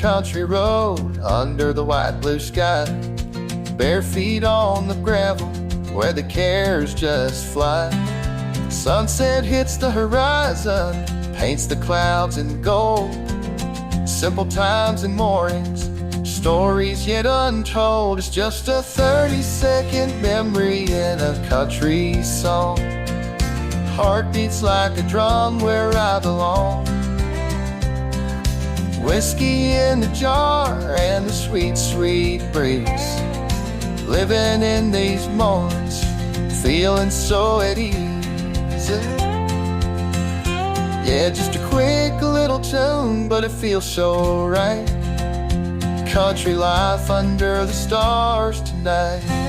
country road under the white blue sky. Bare feet on the gravel where the cares just fly. Sunset hits the horizon, paints the clouds in gold. Simple times and mornings, stories yet untold. It's just a 30-second memory in a country song. Heart beats like a drum where I belong. Whiskey in the jar and the sweet, sweet breeze. Living in these moments, feeling so at ease. Yeah, just a quick little tune, but it feels so right. Country life under the stars tonight.